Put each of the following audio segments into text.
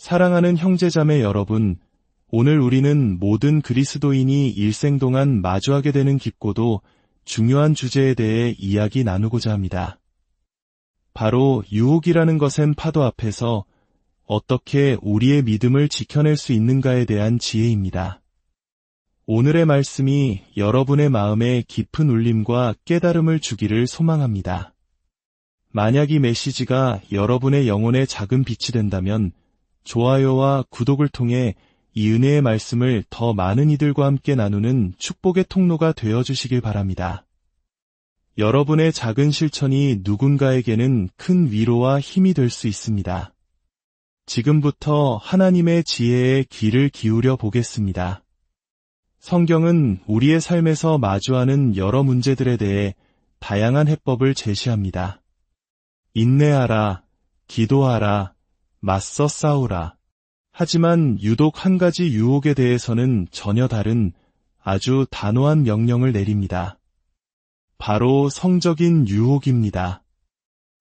사랑하는 형제자매 여러분, 오늘 우리는 모든 그리스도인이 일생 동안 마주하게 되는 깊고도 중요한 주제에 대해 이야기 나누고자 합니다. 바로 유혹이라는 것은 파도 앞에서 어떻게 우리의 믿음을 지켜낼 수 있는가에 대한 지혜입니다. 오늘의 말씀이 여러분의 마음에 깊은 울림과 깨달음을 주기를 소망합니다. 만약 이 메시지가 여러분의 영혼에 작은 빛이 된다면 좋아요와 구독을 통해 이 은혜의 말씀을 더 많은 이들과 함께 나누는 축복의 통로가 되어주시길 바랍니다. 여러분의 작은 실천이 누군가에게는 큰 위로와 힘이 될 수 있습니다. 지금부터 하나님의 지혜에 귀를 기울여 보겠습니다. 성경은 우리의 삶에서 마주하는 여러 문제들에 대해 다양한 해법을 제시합니다. 인내하라, 기도하라, 맞서 싸우라. 하지만 유독 한 가지 유혹에 대해서는 전혀 다른 아주 단호한 명령을 내립니다. 바로 성적인 유혹입니다.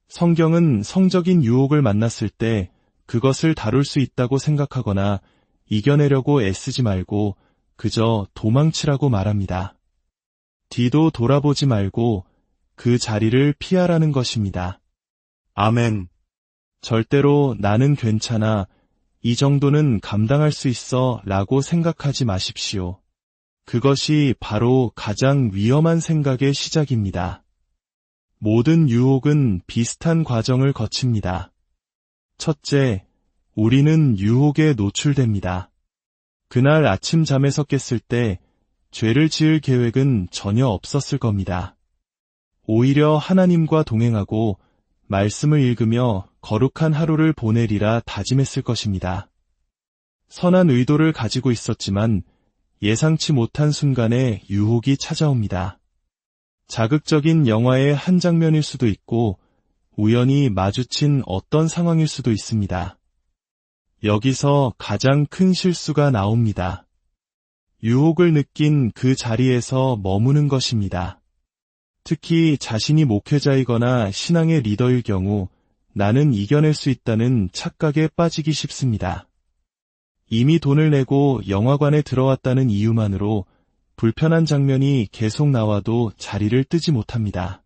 성경은 성적인 유혹을 만났을 때 그것을 다룰 수 있다고 생각하거나 이겨내려고 애쓰지 말고 그저 도망치라고 말합니다. 뒤도 돌아보지 말고 그 자리를 피하라는 것입니다. 아멘. 절대로 나는 괜찮아, 이 정도는 감당할 수 있어 라고 생각하지 마십시오. 그것이 바로 가장 위험한 생각의 시작입니다. 모든 유혹은 비슷한 과정을 거칩니다. 첫째, 우리는 유혹에 노출됩니다. 그날 아침 잠에서 깼을 때 죄를 지을 계획은 전혀 없었을 겁니다. 오히려 하나님과 동행하고 말씀을 읽으며 거룩한 하루를 보내리라 다짐했을 것입니다. 선한 의도를 가지고 있었지만 예상치 못한 순간에 유혹이 찾아옵니다. 자극적인 영화의 한 장면일 수도 있고 우연히 마주친 어떤 상황일 수도 있습니다. 여기서 가장 큰 실수가 나옵니다. 유혹을 느낀 그 자리에서 머무는 것입니다. 특히 자신이 목회자이거나 신앙의 리더일 경우 나는 이겨낼 수 있다는 착각에 빠지기 쉽습니다. 이미 돈을 내고 영화관에 들어왔다는 이유만으로 불편한 장면이 계속 나와도 자리를 뜨지 못합니다.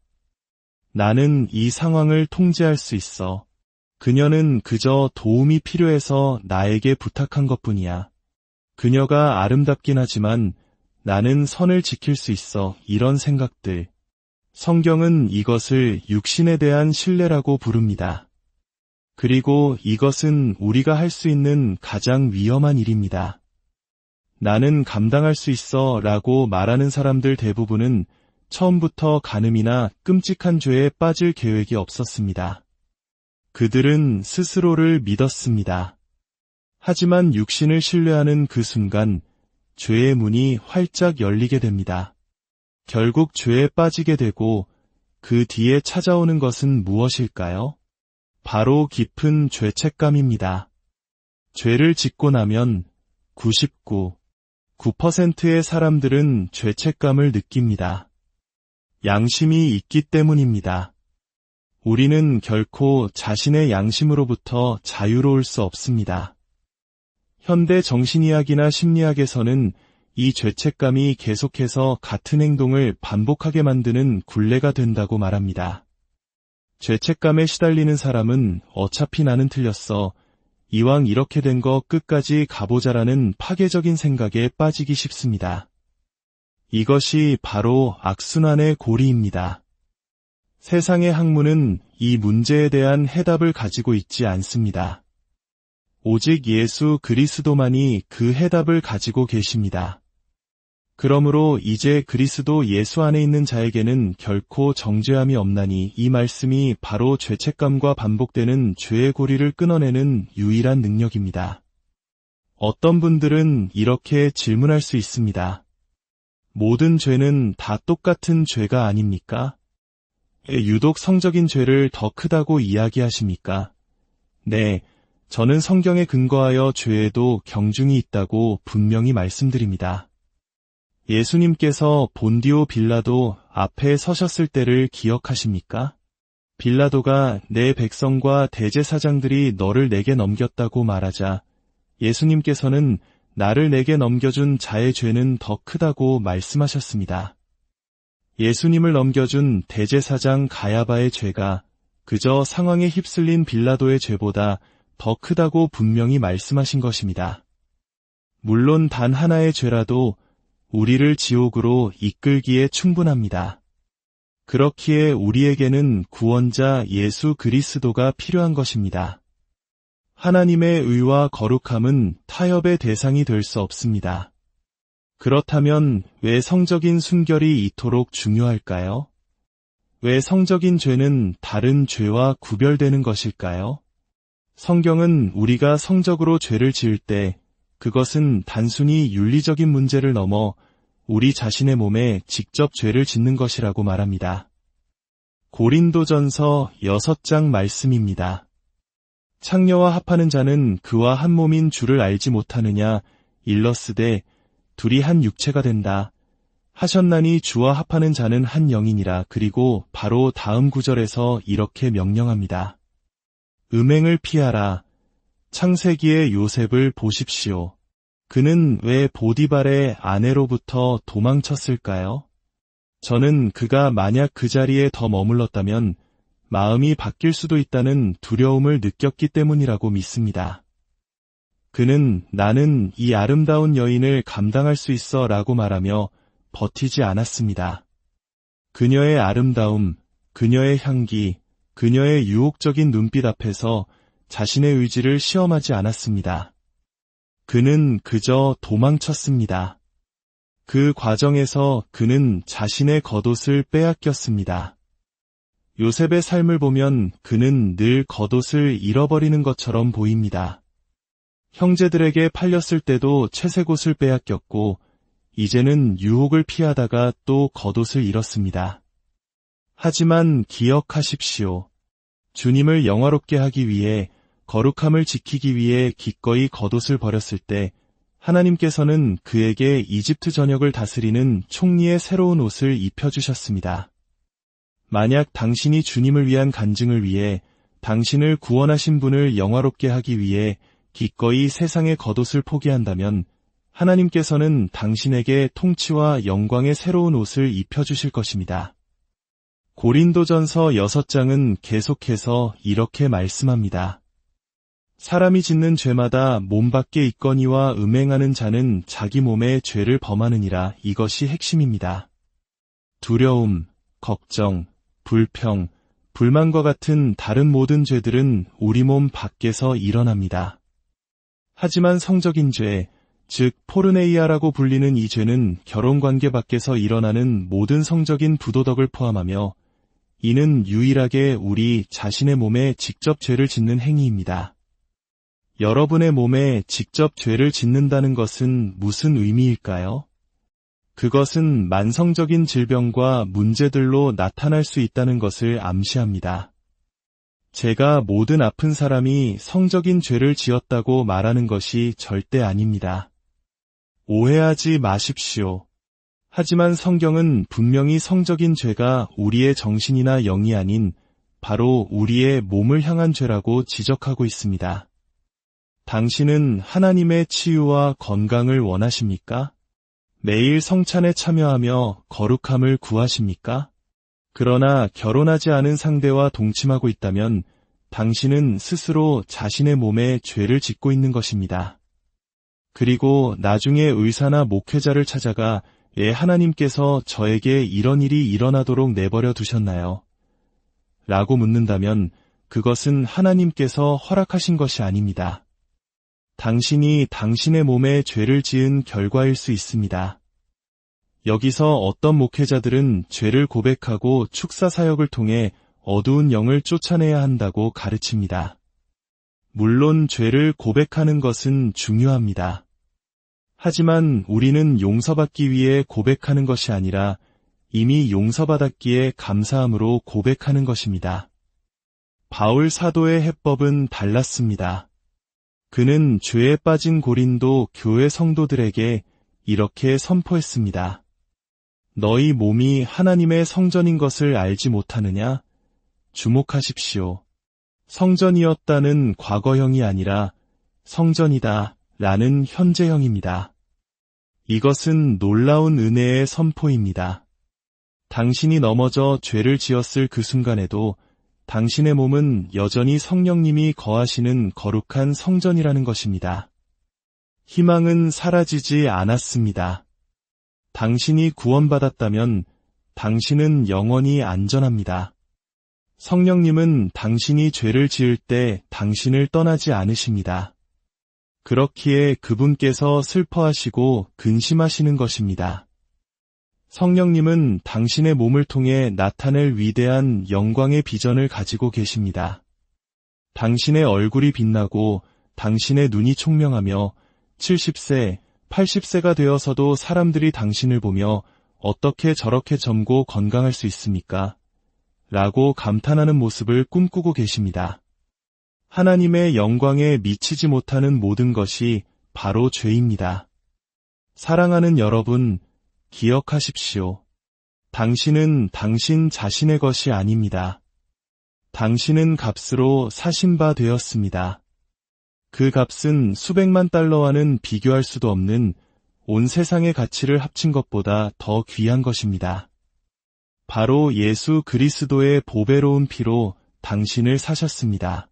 나는 이 상황을 통제할 수 있어. 그녀는 그저 도움이 필요해서 나에게 부탁한 것뿐이야. 그녀가 아름답긴 하지만 나는 선을 지킬 수 있어. 이런 생각들. 성경은 이것을 육신에 대한 신뢰라고 부릅니다. 그리고 이것은 우리가 할 수 있는 가장 위험한 일입니다. 나는 감당할 수 있어 라고 말하는 사람들 대부분은 처음부터 간음이나 끔찍한 죄에 빠질 계획이 없었습니다. 그들은 스스로를 믿었습니다. 하지만 육신을 신뢰하는 그 순간 죄의 문이 활짝 열리게 됩니다. 결국 죄에 빠지게 되고 그 뒤에 찾아오는 것은 무엇일까요? 바로 깊은 죄책감입니다. 죄를 짓고 나면 99.9%의 사람들은 죄책감을 느낍니다. 양심이 있기 때문입니다. 우리는 결코 자신의 양심으로부터 자유로울 수 없습니다. 현대 정신의학이나 심리학에서는 이 죄책감이 계속해서 같은 행동을 반복하게 만드는 굴레가 된다고 말합니다. 죄책감에 시달리는 사람은 어차피 나는 틀렸어. 이왕 이렇게 된 거 끝까지 가보자라는 파괴적인 생각에 빠지기 쉽습니다. 이것이 바로 악순환의 고리입니다. 세상의 학문은 이 문제에 대한 해답을 가지고 있지 않습니다. 오직 예수 그리스도만이 그 해답을 가지고 계십니다. 그러므로 이제 그리스도 예수 안에 있는 자에게는 결코 정죄함이 없나니 이 말씀이 바로 죄책감과 반복되는 죄의 고리를 끊어내는 유일한 능력입니다. 어떤 분들은 이렇게 질문할 수 있습니다. 모든 죄는 다 똑같은 죄가 아닙니까? 유독 성적인 죄를 더 크다고 이야기하십니까? 네, 저는 성경에 근거하여 죄에도 경중이 있다고 분명히 말씀드립니다. 예수님께서 본디오 빌라도 앞에 서셨을 때를 기억하십니까? 빌라도가 내 백성과 대제사장들이 너를 내게 넘겼다고 말하자 예수님께서는 나를 내게 넘겨준 자의 죄는 더 크다고 말씀하셨습니다. 예수님을 넘겨준 대제사장 가야바의 죄가 그저 상황에 휩쓸린 빌라도의 죄보다 더 크다고 분명히 말씀하신 것입니다. 물론 단 하나의 죄라도 우리를 지옥으로 이끌기에 충분합니다. 그렇기에 우리에게는 구원자 예수 그리스도가 필요한 것입니다. 하나님의 의와 거룩함은 타협의 대상이 될 수 없습니다. 그렇다면 왜 성적인 순결이 이토록 중요할까요? 왜 성적인 죄는 다른 죄와 구별되는 것일까요? 성경은 우리가 성적으로 죄를 지을 때 그것은 단순히 윤리적인 문제를 넘어 우리 자신의 몸에 직접 죄를 짓는 것이라고 말합니다. 고린도전서 6장 말씀입니다. 창녀와 합하는 자는 그와 한 몸인 줄을 알지 못하느냐 일러스되 둘이 한 육체가 된다 하셨나니 주와 합하는 자는 한 영이니라. 그리고 바로 다음 구절에서 이렇게 명령합니다. 음행을 피하라. 창세기의 요셉을 보십시오. 그는 왜 보디발의 아내로부터 도망쳤을까요? 저는 그가 만약 그 자리에 더 머물렀다면 마음이 바뀔 수도 있다는 두려움을 느꼈기 때문이라고 믿습니다. 그는 나는 이 아름다운 여인을 감당할 수 있어 라고 말하며 버티지 않았습니다. 그녀의 아름다움, 그녀의 향기, 그녀의 유혹적인 눈빛 앞에서 자신의 의지를 시험하지 않았습니다. 그는 그저 도망쳤습니다. 그 과정에서 그는 자신의 겉옷을 빼앗겼습니다. 요셉의 삶을 보면 그는 늘 겉옷을 잃어버리는 것처럼 보입니다. 형제들에게 팔렸을 때도 채색 옷을 빼앗겼고 이제는 유혹을 피하다가 또 겉옷을 잃었습니다. 하지만 기억하십시오. 주님을 영화롭게 하기 위해 거룩함을 지키기 위해 기꺼이 겉옷을 버렸을 때 하나님께서는 그에게 이집트 전역을 다스리는 총리의 새로운 옷을 입혀주셨습니다. 만약 당신이 주님을 위한 간증을 위해 당신을 구원하신 분을 영화롭게 하기 위해 기꺼이 세상의 겉옷을 포기한다면 하나님께서는 당신에게 통치와 영광의 새로운 옷을 입혀주실 것입니다. 고린도전서 6장은 계속해서 이렇게 말씀합니다. 사람이 짓는 죄마다 몸 밖에 있거니와 음행하는 자는 자기 몸에 죄를 범하느니라. 이것이 핵심입니다. 두려움, 걱정, 불평, 불만과 같은 다른 모든 죄들은 우리 몸 밖에서 일어납니다. 하지만 성적인 죄, 즉 포르네이아라고 불리는 이 죄는 결혼관계 밖에서 일어나는 모든 성적인 부도덕을 포함하며 이는 유일하게 우리 자신의 몸에 직접 죄를 짓는 행위입니다. 여러분의 몸에 직접 죄를 짓는다는 것은 무슨 의미일까요? 그것은 만성적인 질병과 문제들로 나타날 수 있다는 것을 암시합니다. 제가 모든 아픈 사람이 성적인 죄를 지었다고 말하는 것이 절대 아닙니다. 오해하지 마십시오. 하지만 성경은 분명히 성적인 죄가 우리의 정신이나 영이 아닌 바로 우리의 몸을 향한 죄라고 지적하고 있습니다. 당신은 하나님의 치유와 건강을 원하십니까? 매일 성찬에 참여하며 거룩함을 구하십니까? 그러나 결혼하지 않은 상대와 동침하고 있다면 당신은 스스로 자신의 몸에 죄를 짓고 있는 것입니다. 그리고 나중에 의사나 목회자를 찾아가 왜 하나님께서 저에게 이런 일이 일어나도록 내버려 두셨나요? 라고 묻는다면 그것은 하나님께서 허락하신 것이 아닙니다. 당신이 당신의 몸에 죄를 지은 결과일 수 있습니다. 여기서 어떤 목회자들은 죄를 고백하고 축사 사역을 통해 어두운 영을 쫓아내야 한다고 가르칩니다. 물론 죄를 고백하는 것은 중요합니다. 하지만 우리는 용서받기 위해 고백하는 것이 아니라 이미 용서받았기에 감사함으로 고백하는 것입니다. 바울 사도의 해법은 달랐습니다. 그는 죄에 빠진 고린도 교회 성도들에게 이렇게 선포했습니다. 너희 몸이 하나님의 성전인 것을 알지 못하느냐? 주목하십시오. 성전이었다는 과거형이 아니라 성전이다 라는 현재형입니다. 이것은 놀라운 은혜의 선포입니다. 당신이 넘어져 죄를 지었을 그 순간에도 당신의 몸은 여전히 성령님이 거하시는 거룩한 성전이라는 것입니다. 희망은 사라지지 않았습니다. 당신이 구원받았다면 당신은 영원히 안전합니다. 성령님은 당신이 죄를 지을 때 당신을 떠나지 않으십니다. 그렇기에 그분께서 슬퍼하시고 근심하시는 것입니다. 성령님은 당신의 몸을 통해 나타낼 위대한 영광의 비전을 가지고 계십니다. 당신의 얼굴이 빛나고 당신의 눈이 총명하며 70세, 80세가 되어서도 사람들이 당신을 보며 어떻게 저렇게 젊고 건강할 수 있습니까? 라고 감탄하는 모습을 꿈꾸고 계십니다. 하나님의 영광에 미치지 못하는 모든 것이 바로 죄입니다. 사랑하는 여러분, 기억하십시오. 당신은 당신 자신의 것이 아닙니다. 당신은 값으로 사신 바 되었습니다. 그 값은 수백만 달러와는 비교할 수도 없는 온 세상의 가치를 합친 것보다 더 귀한 것입니다. 바로 예수 그리스도의 보배로운 피로 당신을 사셨습니다.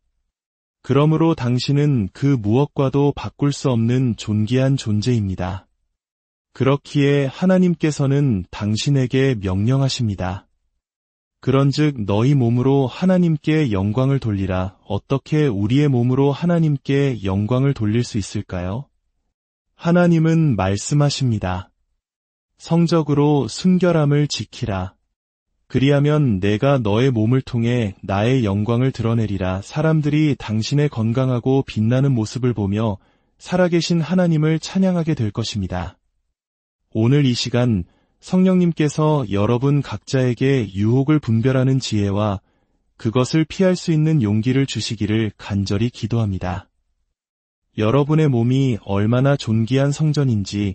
그러므로 당신은 그 무엇과도 바꿀 수 없는 존귀한 존재입니다. 그렇기에 하나님께서는 당신에게 명령하십니다. 그런즉 너희 몸으로 하나님께 영광을 돌리라. 어떻게 우리의 몸으로 하나님께 영광을 돌릴 수 있을까요? 하나님은 말씀하십니다. 성적으로 순결함을 지키라. 그리하면 내가 너의 몸을 통해 나의 영광을 드러내리라. 사람들이 당신의 건강하고 빛나는 모습을 보며 살아계신 하나님을 찬양하게 될 것입니다. 오늘 이 시간 성령님께서 여러분 각자에게 유혹을 분별하는 지혜와 그것을 피할 수 있는 용기를 주시기를 간절히 기도합니다. 여러분의 몸이 얼마나 존귀한 성전인지,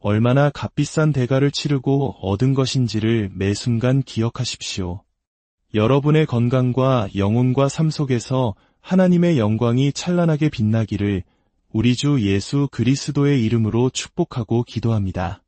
얼마나 값비싼 대가를 치르고 얻은 것인지를 매 순간 기억하십시오. 여러분의 건강과 영혼과 삶 속에서 하나님의 영광이 찬란하게 빛나기를 우리 주 예수 그리스도의 이름으로 축복하고 기도합니다.